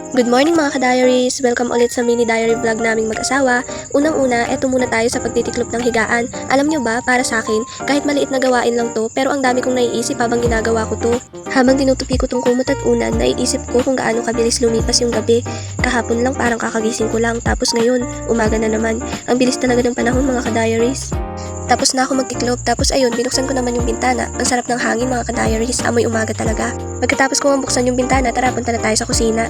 Good morning mga ka-diaries! Welcome ulit sa mini diary vlog naming mag-asawa. Unang-una, eto muna tayo sa pagtitiklop ng higaan. Alam nyo ba, para sa akin, kahit maliit na gawain lang to, pero ang dami kong naiisip habang ginagawa ko to. Habang tinutupi ko tong kumot at unan, naiisip ko kung gaano kabilis lumipas yung gabi. Kahapon lang parang kakagising ko lang, tapos ngayon, umaga na naman. Ang bilis talaga ng panahon mga ka-diaries. Tapos na ako magtiklop, tapos ayun, binuksan ko naman yung bintana. Ang sarap ng hangin mga ka-diaries, amoy umaga talaga. Pagkatapos ko buksan yung bintana, tara punta na tayo sa kusina.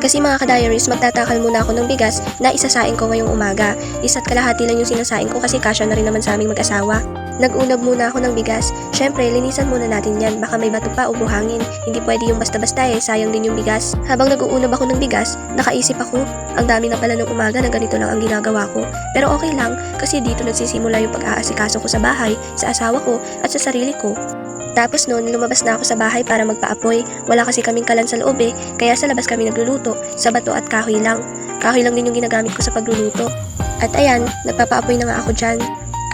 Kasi mga ka-diaries, magtatakal muna ako ng bigas na isasain ko ngayong umaga. Isa't kalahati lang yung sinasain ko kasi kasya na rin naman sa aming mag-asawa. Nag-unab muna ako ng bigas. Syempre, linisan muna natin yan. Baka may bato pa o buhangin. Hindi pwede yung basta-basta sayang din yung bigas. Habang nag-uunab ako ng bigas, nakaisip ako, ang dami na pala ng umaga na ganito lang ang ginagawa ko. Pero okay lang, kasi dito nagsisimula yung pag-aasikaso ko sa bahay, sa asawa ko, at sa sarili ko. Tapos noon, lumabas na ako sa bahay para magpaapoy. Wala kasi kaming kalan sa loob kaya sa labas kami nagluluto, sa bato at kahoy lang. Kahoy lang din yung ginagamit ko sa pagluluto. At ayan, nagpapaapoy na nga ako dyan.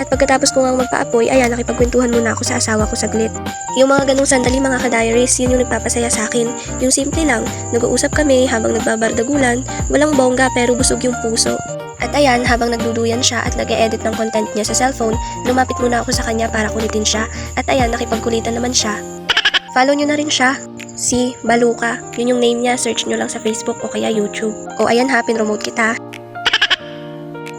At pagkatapos ko nga magpaapoy, ayan, nakipagkwentuhan muna ako sa asawa ko saglit. Yung mga ganung sandali mga ka-diaries, yun yung nagpapasaya sa akin. Yung simple lang, nag-uusap kami habang nagbabardagulan, walang bongga pero busog yung puso. At ayan, habang nagduduyan siya at nag-e-edit ng content niya sa cellphone, lumapit muna ako sa kanya para kulitin siya. At ayan, nakipagkulitan naman siya. Follow nyo na rin siya. Si Baluka. Yun yung name niya, search nyo lang sa Facebook o kaya YouTube. O ayan ha, pinromote kita.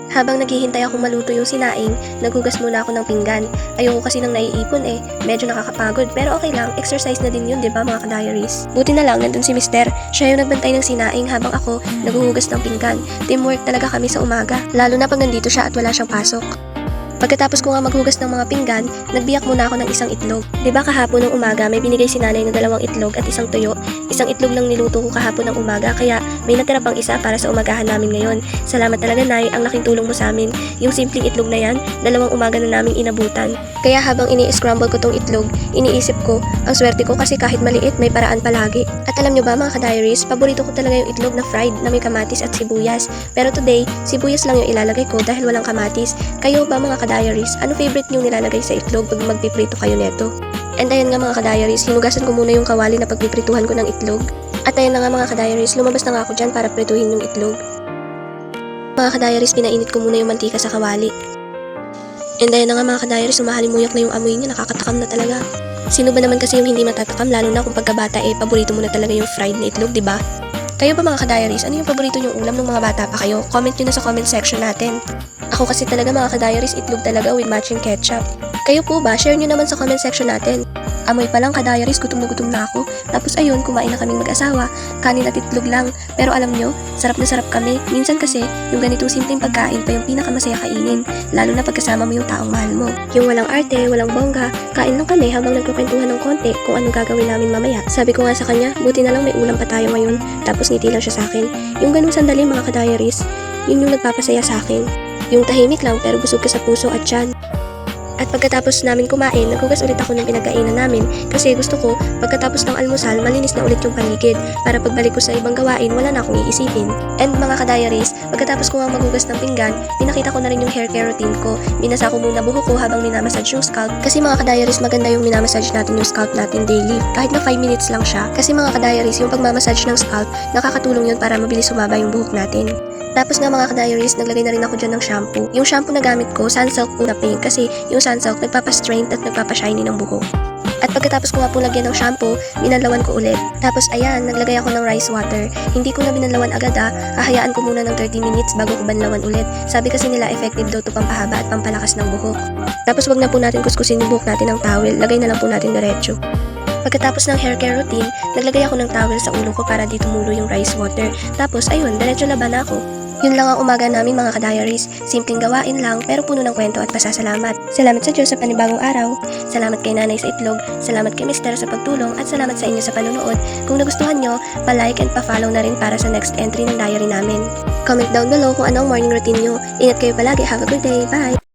Habang naghihintay akong maluto yung sinaing, naghugas muna ako ng pinggan. Ayoko kasi nang naiipon medyo nakakapagod pero okay lang, exercise na din yun, diba mga ka-diaries? Buti na lang, nandun si Mister. Siya yung nagbantay ng sinaing habang ako naghuhugas ng pinggan. Teamwork talaga kami sa umaga, lalo na pag nandito siya at wala siyang pasok. Pagkatapos ko nga maghugas ng mga pinggan, nagbiyak muna ako ng isang itlog. Diba kahapon ng umaga may binigay si nanay ng 2 itlog at isang tuyo? Isang itlog lang niluto ko kahapon ng umaga kaya may natira pang isa para sa umagahan namin ngayon. Salamat talaga nay, ang laking tulong mo sa amin. Yung simpleng itlog na yan, 2 umaga na naming inabutan. Kaya habang ini-scramble ko tong itlog, iniisip ko, ang swerte ko kasi kahit maliit may paraan palagi. At alam nyo ba mga ka-diaries, paborito ko talaga yung itlog na fried na may kamatis at sibuyas. Pero today, sibuyas lang yung ilalagay ko dahil walang kamatis. Kayo ba mga ka-diaries, ano favorite nyo nilalagay sa itlog pag magpiprito kayo neto? And ayan nga mga ka-diaries, hinugasan ko muna yung kawali na pagpiprituhan ko ng itlog. At ayan na nga mga ka-diaries, lumabas na nga ako dyan para prituhin yung itlog. Mga ka-diaries, pinainit ko muna yung mantika sa kawali. And ayan na nga mga ka-diaries, umahalimuyak na yung amoy niya, nakakatakam na talaga. Sino ba naman kasi yung hindi matatakam, lalo na kung pagkabata paborito mo na talaga yung fried na itlog, diba? Kayo ba mga ka-diaries, ano yung paborito nyong ulam ng mga bata pa kayo? Comment nyo na sa comment section natin. Ako kasi talaga mga ka-diaries, itlog talaga with matching ketchup. Kayo po ba? Share nyo naman sa comment section natin. Amoy pa lang ka-diaries, gutom na ako. Tapos ayun, kumain na kaming mag-asawa, kanin at itlog lang. Pero alam nyo, sarap na sarap kami. Minsan kasi, yung ganitong simpleng pagkain pa yung pinakamasaya kainin. Lalo na pagkasama mo yung taong mahal mo. Yung walang arte, walang bongga, kain lang kami habang nagkukwentuhan ng konti kung anong gagawin namin mamaya. Sabi ko nga sa kanya, buti na lang may ulam pa tayo ngayon. Tapos ngiti lang siya sa akin. Yung ganung sandali mga ka-diaries, yun yung nagpapasaya sa akin. Yung tahimik lang pero busog ka sa puso at tiyan. At pagkatapos namin kumain, naghugas ulit ako ng pinagkainan namin kasi gusto ko, pagkatapos ng almusal, malinis na ulit yung paligid para pagbalik ko sa ibang gawain, wala na akong iisipin. And mga ka-diaries, pagkatapos ko nga maghugas ng pinggan, pinakita ko na rin yung hair care routine ko. Binasa ko muna buhok ko habang minamassage yung scalp kasi mga ka-diaries, maganda yung minamassage natin yung scalp natin daily. Kahit na 5 minutes lang siya. Kasi mga ka-diaries, yung pagmamassage ng scalp, nakakatulong yun para mabilis sumaba yung buhok natin. Tapos nga mga ka-diaries, naglagay na rin ako dyan ng shampoo. Yung shampoo na gamit ko, Sunsilk na pink kasi yung Sunsilk nagpapastrength at nagpapashiny ng buhok. At pagkatapos ko nga po lagyan ng shampoo, binanlawan ko ulit. Tapos ayan, naglagay ako ng rice water. Hindi ko na binanlawan agad hahayaan ko muna ng 30 minutes bago ko banlawan ulit. Sabi kasi nila effective daw to pampahaba at pampalakas ng buhok. Tapos wag na po natin kuskusin yung buhok natin ng towel, lagay na lang po natin diretso. Pagkatapos ng hair care routine, naglagay ako ng towel sa ulo ko para di tumulo yung rice water. Tapos ayun, diretso laban ako. Yun lang ang umaga namin mga ka-diaries. Simpleng gawain lang pero puno ng kwento at pasasalamat. Salamat sa Diyos sa panibagong araw. Salamat kay nanay sa itlog. Salamat kay Mister sa pagtulong at salamat sa inyo sa panonood. Kung nagustuhan nyo, pa-like and pa-follow na rin para sa next entry ng diary namin. Comment down below kung ano ang morning routine nyo. Ingat kayo palagi. Have a good day. Bye!